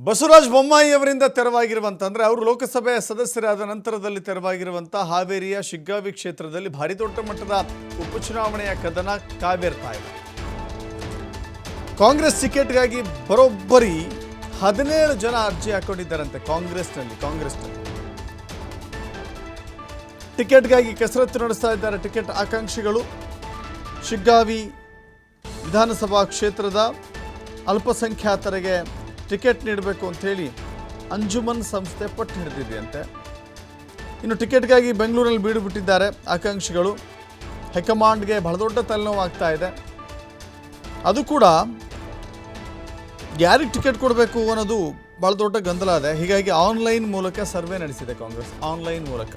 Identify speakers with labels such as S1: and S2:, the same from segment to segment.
S1: ಬಸವರಾಜ ಬೊಮ್ಮಾಯಿ ಅವರಿಂದ ತೆರವಾಗಿರುವಂತ ಅಂದ್ರೆ ಅವರು ಲೋಕಸಭೆಯ ಸದಸ್ಯರಾದ ನಂತರದಲ್ಲಿ ತೆರವಾಗಿರುವಂತ ಹಾವೇರಿಯ ಶಿಗ್ಗಾವಿ ಕ್ಷೇತ್ರದಲ್ಲಿ ಭಾರಿ ದೊಡ್ಡ ಮಟ್ಟದ ಉಪಚುನಾವಣೆಯ ಕದನ ಕಾವೇರ್ತಾ ಇದೆ. ಕಾಂಗ್ರೆಸ್ ಟಿಕೆಟ್ಗಾಗಿ ಬರೋಬ್ಬರಿ 17 ಜನ ಅರ್ಜಿ ಹಾಕೊಂಡಿದ್ದಾರಂತೆ. ಕಾಂಗ್ರೆಸ್ನಲ್ಲಿ ಟಿಕೆಟ್ಗಾಗಿ ಕಸರತ್ತು ನಡೆಸ್ತಾ ಇದ್ದಾರೆ ಟಿಕೆಟ್ ಆಕಾಂಕ್ಷಿಗಳು. ಶಿಗ್ಗಾವಿ ವಿಧಾನಸಭಾ ಕ್ಷೇತ್ರದ ಅಲ್ಪಸಂಖ್ಯಾತರಿಗೆ ಟಿಕೆಟ್ ನೀಡಬೇಕು ಅಂತ ಹೇಳಿ ಅಂಜುಮನ್ ಸಂಸ್ಥೆ ಪಟ್ಟು ಹಿಡಿದಿದೆಯಂತೆ. ಇನ್ನು ಟಿಕೆಟ್ಗಾಗಿ ಬೆಂಗಳೂರಲ್ಲಿ ಬೀಡು ಬಿಟ್ಟಿದ್ದಾರೆ ಆಕಾಂಕ್ಷಿಗಳು. ಹೈಕಮಾಂಡ್ಗೆ ಬಹಳ ದೊಡ್ಡ ತಲೆನೋವಾಗ್ತಾ ಇದೆ. ಅದು ಕೂಡ ಯಾರಿಗೆ ಟಿಕೆಟ್ ಕೊಡಬೇಕು ಅನ್ನೋದು ಬಹಳ ದೊಡ್ಡ ಗೊಂದಲ ಇದೆ. ಹೀಗಾಗಿ ಆನ್ಲೈನ್ ಮೂಲಕ ಸರ್ವೆ ನಡೆಸಿದೆ ಕಾಂಗ್ರೆಸ್. ಆನ್ಲೈನ್ ಮೂಲಕ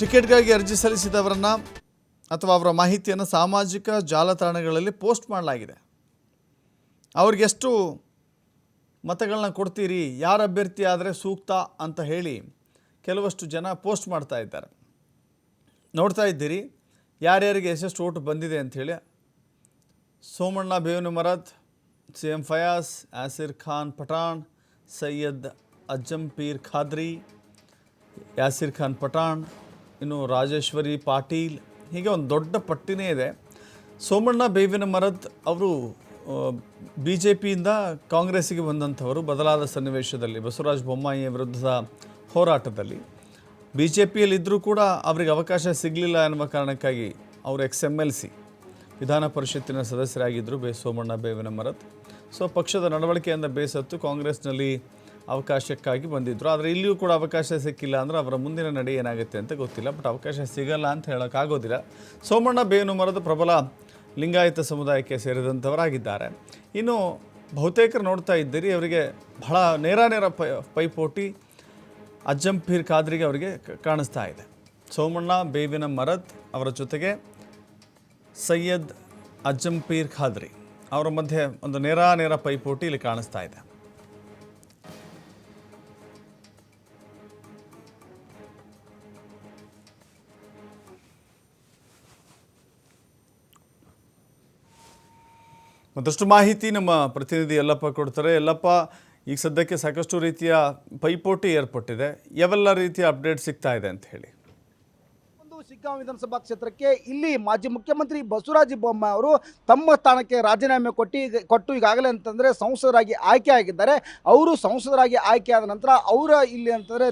S1: ಟಿಕೆಟ್ಗಾಗಿ ಅರ್ಜಿ ಸಲ್ಲಿಸಿದವರನ್ನ ಅಥವಾ ಅವರ ಮಾಹಿತಿಯನ್ನು ಸಾಮಾಜಿಕ ಜಾಲತಾಣಗಳಲ್ಲಿ ಪೋಸ್ಟ್ ಮಾಡಲಾಗಿದೆ. ಅವ್ರಿಗೆ ಎಷ್ಟು ಮತಗಳನ್ನ ಕೊಡ್ತೀರಿ, ಯಾರ ಅಭ್ಯರ್ಥಿ ಆದರೆ ಸೂಕ್ತ ಅಂತ ಹೇಳಿ ಕೆಲವಷ್ಟು ಜನ ಪೋಸ್ಟ್ ಮಾಡ್ತಾ ಇದ್ದಾರೆ. ನೋಡ್ತಾ ಇದ್ದೀರಿ ಯಾರ್ಯಾರಿಗೆ ಎಷ್ಟೆಷ್ಟು ಓಟು ಬಂದಿದೆ ಅಂಥೇಳಿ. ಸೋಮಣ್ಣ ಬೇವಿನಮರದ್, CM ಫಯಾಜ್, ಯಾಸಿರ್ ಖಾನ್ ಪಠಾಣ್, ಸೈಯದ್ ಅಜ್ಜಂಪೀರ್ ಖಾದ್ರಿ, ಯಾಸಿರ್ ಖಾನ್ ಪಠಾಣ್, ಇನ್ನು ರಾಜೇಶ್ವರಿ ಪಾಟೀಲ್, ಹೀಗೆ ಒಂದು ದೊಡ್ಡ ಪಟ್ಟಿನೇ ಇದೆ. ಸೋಮಣ್ಣ ಬೇವಿನಮರದ್ ಅವರು BJPಯಿಂದ ಕಾಂಗ್ರೆಸ್ಸಿಗೆ ಬಂದಂಥವರು. ಬದಲಾದ ಸನ್ನಿವೇಶದಲ್ಲಿ ಬಸವರಾಜ ಬೊಮ್ಮಾಯಿ ವಿರುದ್ಧದ ಹೋರಾಟದಲ್ಲಿ BJPಯಲ್ಲಿದ್ದರೂ ಕೂಡ ಅವರಿಗೆ ಅವಕಾಶ ಸಿಗಲಿಲ್ಲ ಎನ್ನುವ ಕಾರಣಕ್ಕಾಗಿ ಅವರು XMLC ವಿಧಾನ ಪರಿಷತ್ತಿನ ಸದಸ್ಯರಾಗಿದ್ದರು ಸೋಮಣ್ಣ ಬೇವಿನಮರದ್. ಸೊ ಪಕ್ಷದ ನಡವಳಿಕೆಯಿಂದ ಬೇಸತ್ತು ಕಾಂಗ್ರೆಸ್ನಲ್ಲಿ ಅವಕಾಶಕ್ಕಾಗಿ ಬಂದಿದ್ದರು. ಆದರೆ ಇಲ್ಲಿಯೂ ಕೂಡ ಅವಕಾಶ ಸಿಕ್ಕಿಲ್ಲ ಅಂದರೆ ಅವರ ಮುಂದಿನ ನಡೆ ಏನಾಗುತ್ತೆ ಅಂತ ಗೊತ್ತಿಲ್ಲ. ಬಟ್ ಅವಕಾಶ ಸಿಗಲ್ಲ ಅಂತ ಹೇಳೋಕ್ಕಾಗೋದಿಲ್ಲ. ಸೋಮಣ್ಣ ಬೇವಿನಮರದ್ ಪ್ರಬಲ ಲಿಂಗಾಯತ ಸಮುದಾಯಕ್ಕೆ ಸೇರಿದಂಥವರಾಗಿದ್ದಾರೆ. ಇನ್ನು ಬಹುತೇಕರು ನೋಡ್ತಾ ಇದ್ದೀರಿ ಅವರಿಗೆ ಬಹಳ ನೇರ ಪೈಪೋಟಿ ಅಜ್ಜಂಪೀರ್ ಖಾದ್ರಿಗೆ ಅವರಿಗೆ ಕಾಣಿಸ್ತಾ ಇದೆ. ಸೋಮಣ್ಣ ಬೇವಿನಮರದ್ ಅವರ ಜೊತೆಗೆ ಸೈಯದ್ ಅಜ್ಜಂಪೀರ್ ಖಾದ್ರಿ ಅವರ ಮಧ್ಯೆ ಒಂದು ನೇರ ಪೈಪೋಟಿ ಇಲ್ಲಿ ಕಾಣಿಸ್ತಾ ಇದೆ. ಮತ್ತಷ್ಟು ಮಾಹಿತಿ ನಮ್ಮ ಪ್ರತಿನಿಧಿ ಯಲ್ಲಪ್ಪ ಕೊಡ್ತಾರೆ. ಯಲ್ಲಪ್ಪ, ಈಗ ಸದ್ಯಕ್ಕೆ ಸಾಕಷ್ಟು ರೀತಿಯ ಪೈಪೋಟಿ ಏರ್ಪಟ್ಟಿದೆ. ಯಾವೆಲ್ಲ ರೀತಿಯ ಅಪ್ಡೇಟ್ ಸಿಗ್ತಾ ಇದೆ ಅಂತ ಹೇಳಿ.
S2: ಶಿಗ್ಗಾಂವಿ ವಿಧಾನಸಭಾ ಕ್ಷೇತ್ರಕ್ಕೆ ಇಲ್ಲಿ ಮಾಜಿ ಮುಖ್ಯಮಂತ್ರಿ ಬಸವರಾಜ ಬೊಮ್ಮಾಯಿ ಅವರು ತಮ್ಮ ಸ್ಥಾನಕ್ಕೆ ರಾಜೀನಾಮೆ ಕೊಟ್ಟು ಈಗಾಗಲೇ ಅಂತಂದರೆ ಸಂಸದರಾಗಿ ಆಯ್ಕೆ ಆಗಿದ್ದಾರೆ. ಅವರು ಸಂಸದರಾಗಿ ಆಯ್ಕೆಯಾದ ನಂತರ ಇಲ್ಲಿ ಅಂತಂದರೆ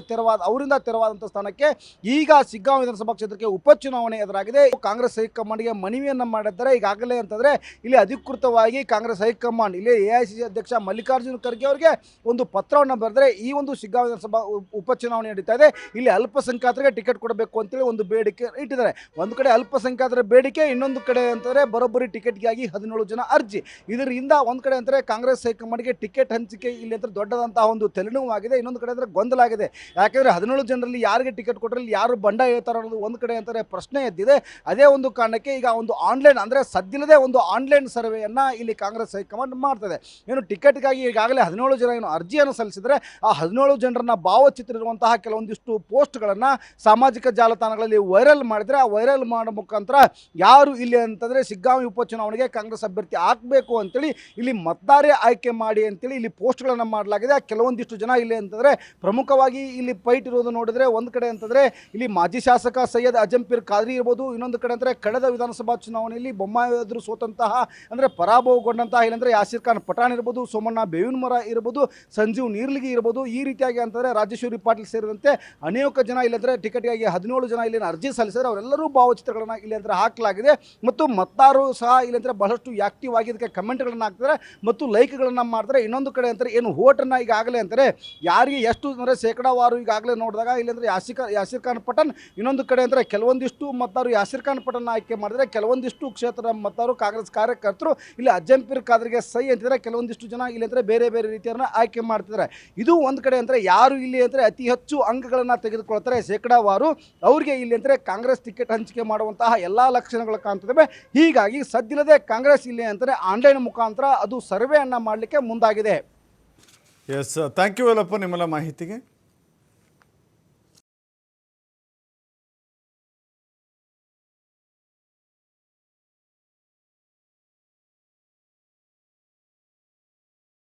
S2: ಅವರಿಂದ ತೆರವಾದಂಥ ಸ್ಥಾನಕ್ಕೆ ಈಗ ಶಿಗ್ಗಾಂವಿ ವಿಧಾನಸಭಾ ಕ್ಷೇತ್ರಕ್ಕೆ ಉಪಚುನಾವಣೆ ಎದುರಾಗಿದೆ. ಕಾಂಗ್ರೆಸ್ ಹೈಕಮಾಂಡ್ಗೆ ಮನವಿಯನ್ನು ಮಾಡಿದ್ದಾರೆ. ಈಗಾಗಲೇ ಅಂತಂದರೆ ಇಲ್ಲಿ ಅಧಿಕೃತವಾಗಿ ಕಾಂಗ್ರೆಸ್ ಹೈಕಮಾಂಡ್ ಇಲ್ಲಿ AICC ಅಧ್ಯಕ್ಷ ಮಲ್ಲಿಕಾರ್ಜುನ ಖರ್ಗೆ ಅವರಿಗೆ ಒಂದು ಪತ್ರವನ್ನು ಬರೆದರೆ ಈ ಒಂದು ಶಿಗ್ಗಾಂವಿ ವಿಧಾನಸಭಾ ಉಪಚುನಾವಣೆ ನಡೀತಾ ಇದೆ. ಇಲ್ಲಿ ಅಲ್ಪಸಂಖ್ಯಾತರಿಗೆ ಟಿಕೆಟ್ ಕೊಡಬೇಕು ಅಂತೇಳಿ ಒಂದು ಬೇಡಿಕೆ ಇಟ್ಟಿದ್ದಾರೆ. ಒಂದು ಕಡೆ ಅಲ್ಪಸಂಖ್ಯಾತರ ಬೇಡಿಕೆ, ಇನ್ನೊಂದು ಕಡೆ ಅಂತಂದರೆ ಬರೋಬ್ಬರಿ ಟಿಕೆಟ್ಗಾಗಿ 17 ಜನ ಅರ್ಜಿ. ಇದರಿಂದ ಒಂದು ಕಡೆ ಅಂದರೆ ಕಾಂಗ್ರೆಸ್ ಹೈಕಮಾಂಡ್ಗೆ ಟಿಕೆಟ್ ಹಂಚಿಕೆ ಇಲ್ಲಿ ಅಂತ ದೊಡ್ಡದಂತಹ ಒಂದು ತಲೆನೋವಾಗಿದೆ. ಇನ್ನೊಂದು ಕಡೆ ಅಂದರೆ ಗೊಂದಲ ಆಗಿದೆ. ಯಾಕೆಂದರೆ 17 ಜನರಲ್ಲಿ ಯಾರಿಗೆ ಟಿಕೆಟ್ ಕೊಟ್ಟರೆ ಯಾರು ಬಂಡ ಹೇಳ್ತಾರೆ ಅನ್ನೋದು ಒಂದು ಕಡೆ ಅಂತಾರೆ ಪ್ರಶ್ನೆ ಎದ್ದಿದೆ. ಅದೇ ಒಂದು ಕಾರಣಕ್ಕೆ ಈಗ ಒಂದು ಆನ್ಲೈನ್ ಅಂದರೆ ಸದ್ದಿಲ್ಲದೆ ಒಂದು ಆನ್ಲೈನ್ ಸರ್ವೆಯನ್ನು ಇಲ್ಲಿ ಕಾಂಗ್ರೆಸ್ ಹೈಕಮಾಂಡ್ ಮಾಡ್ತದೆ. ಏನು ಟಿಕೆಟ್ಗಾಗಿ ಈಗಾಗಲೇ 17 ಜನ ಏನು ಅರ್ಜಿಯನ್ನು ಸಲ್ಲಿಸಿದರೆ ಆ 17 ಜನರನ್ನ ಭಾವಚಿತ್ರ ಇರುವಂತಹ ಕೆಲವೊಂದಿಷ್ಟು ಪೋಸ್ಟ್ಗಳನ್ನು ಸಾಮಾಜಿಕ ಜಾಲತಾಣಗಳಲ್ಲಿ ವೈರಲ್ ಮಾಡಿದರೆ ಆ ವೈರಲ್ ಮಾಡೋ ಮುಖಾಂತರ ಯಾರು ಇಲ್ಲಿ ಅಂತಂದರೆ ಶಿಗ್ಗಾಂವಿ ಉಪಚುನಾವಣೆಗೆ ಕಾಂಗ್ರೆಸ್ ಅಭ್ಯರ್ಥಿ ಹಾಕಬೇಕು ಅಂತೇಳಿ ಇಲ್ಲಿ ಮತದಾರೇ ಆಯ್ಕೆ ಮಾಡಿ ಅಂತೇಳಿ ಇಲ್ಲಿ ಪೋಸ್ಟ್ಗಳನ್ನು ಮಾಡಲಾಗಿದೆ. ಕೆಲವೊಂದಿಷ್ಟು ಜನ ಇಲ್ಲಿ ಅಂತಂದರೆ ಪ್ರಮುಖವಾಗಿ ಇಲ್ಲಿ ಫೈಟ್ ಇರೋದು ನೋಡಿದರೆ ಒಂದು ಕಡೆ ಅಂತಂದರೆ ಇಲ್ಲಿ ಮಾಜಿ ಶಾಸಕ ಸೈಯದ್ ಅಜ್ಜಂಪೀರ್ ಖಾದ್ರಿ ಇರ್ಬೋದು. ಇನ್ನೊಂದು ಕಡೆ ಅಂದರೆ ಕಳೆದ ವಿಧಾನಸಭಾ ಚುನಾವಣೆಯಲ್ಲಿ ಬೊಮ್ಮಾಯಿ ಎದುರು ಸೋತಂತಹ ಅಂದರೆ ಪರಾಭವಗೊಂಡಂತಹ ಇಲ್ಲಂದರೆ ಯಾಸಿರ್ ಖಾನ್ ಪಠಾಣ್ ಇರ್ಬೋದು, ಸೋಮಣ್ಣ ಬೇವಿನಮರದ್ ಇರ್ಬೋದು, ಸಂಜೀವ್ ನೀರ್ಲಿಗಿ ಇರ್ಬೋದು. ಈ ರೀತಿಯಾಗಿ ಅಂತಂದರೆ ರಾಜೇಶ್ವರಿ ಪಾಟೀಲ್ ಸೇರಿದಂತೆ ಅನೇಕ ಜನ ಇಲ್ಲಂದರೆ ಟಿಕೆಟ್ಗಾಗಿ 17 ಜನ ಇಲ್ಲಿ ಅರ್ಜಿ ಸಲ್ಲಿಸಿದರೆ ಅವರೆಲ್ಲರೂ ಭಾವಚಿತ್ರಗಳನ್ನು ಇಲ್ಲಿ ಅಂದರೆ ಹಾಕಲಾಗಿದೆ. ಮತ್ತು ಮತದಾರರು ಸಹ ಇಲ್ಲಿ ಅಂದರೆ ಬಹಳಷ್ಟು ಆಕ್ಟಿವ್ ಆಗಿ ಇದಕ್ಕೆ ಕಮೆಂಟ್ಗಳನ್ನು ಹಾಕ್ತಾರೆ ಮತ್ತು ಲೈಕ್ಗಳನ್ನು ಮಾಡ್ತಾರೆ. ಇನ್ನೊಂದು ಕಡೆ ಅಂತಾರೆ ಏನು ವೋಟನ್ನು ಈಗಾಗಲೇ ಅಂತಾರೆ ಯಾರಿಗೆ ಎಷ್ಟು ಅಂದರೆ ಶೇಕಡಾವಾರು ಈಗಾಗಲೇ ನೋಡಿದಾಗ ಇಲ್ಲಿ ಅಂದರೆ ಯಾಸಿರ್ ಖಾನ್ ಪಠಾಣ್, ಇನ್ನೊಂದು ಕಡೆ ಅಂದರೆ ಕೆಲವೊಂದಿಷ್ಟು ಮತದಾರರು ಯಾಸಿರ್ ಖಾನ್ ಪಠಾಣ್ ಆಯ್ಕೆ ಮಾಡಿದರೆ ಕೆಲವೊಂದಿಷ್ಟು ಕ್ಷೇತ್ರದ ಮತದಾರರು ಕಾಂಗ್ರೆಸ್ ಕಾರ್ಯಕರ್ತರು ಇಲ್ಲಿ ಅಜ್ಜಂಪೀರ್ ಖಾದ್ರಿಗೆ ಸೈ ಅಂತಿದ್ದಾರೆ. ಕೆಲವೊಂದಿಷ್ಟು ಜನ ಇಲ್ಲಿ ಅಂದರೆ ಬೇರೆ ರೀತಿಯನ್ನು ಆಯ್ಕೆ ಮಾಡ್ತಿದ್ದಾರೆ. ಇದು ಒಂದು ಕಡೆ ಅಂದರೆ ಯಾರು ಇಲ್ಲಿ ಅಂದರೆ ಅತಿ ಹೆಚ್ಚು ಅಂಕಗಳನ್ನು ತೆಗೆದುಕೊಳ್ತಾರೆ ಶೇಕಡಾವಾರು ಅವರಿಗೆ ಇಲ್ಲಿ ಅಂದರೆ ಕಾಂಗ್ರೆಸ್ ಟಿಕೆಟ್ ಹಂಚಿಕೆ ಮಾಡುವಂತಹ ಎಲ್ಲ ಲಕ್ಷಣಗಳು ಕಾಣ್ತಿದ್ದಾವೆ. ಹೀಗಾಗಿ ಸದ್ದಿಲ್ಲದೆ ಕಾಂಗ್ರೆಸ್ ಇಲ್ಲಿ ಅಂತಾರೆ ಆನ್ಲೈನ್ ಮುಖಾಂತರ ಅದು ಸರ್ವೆಯನ್ನು ಮಾಡಲಿಕ್ಕೆ ಮುಂದಾಗಿದೆ.
S1: ಎಸ್, ಥ್ಯಾಂಕ್ ಯು ಯಲ್ಲಪ್ಪ ನಿಮ್ಮೆಲ್ಲ ಮಾಹಿತಿಗೆ.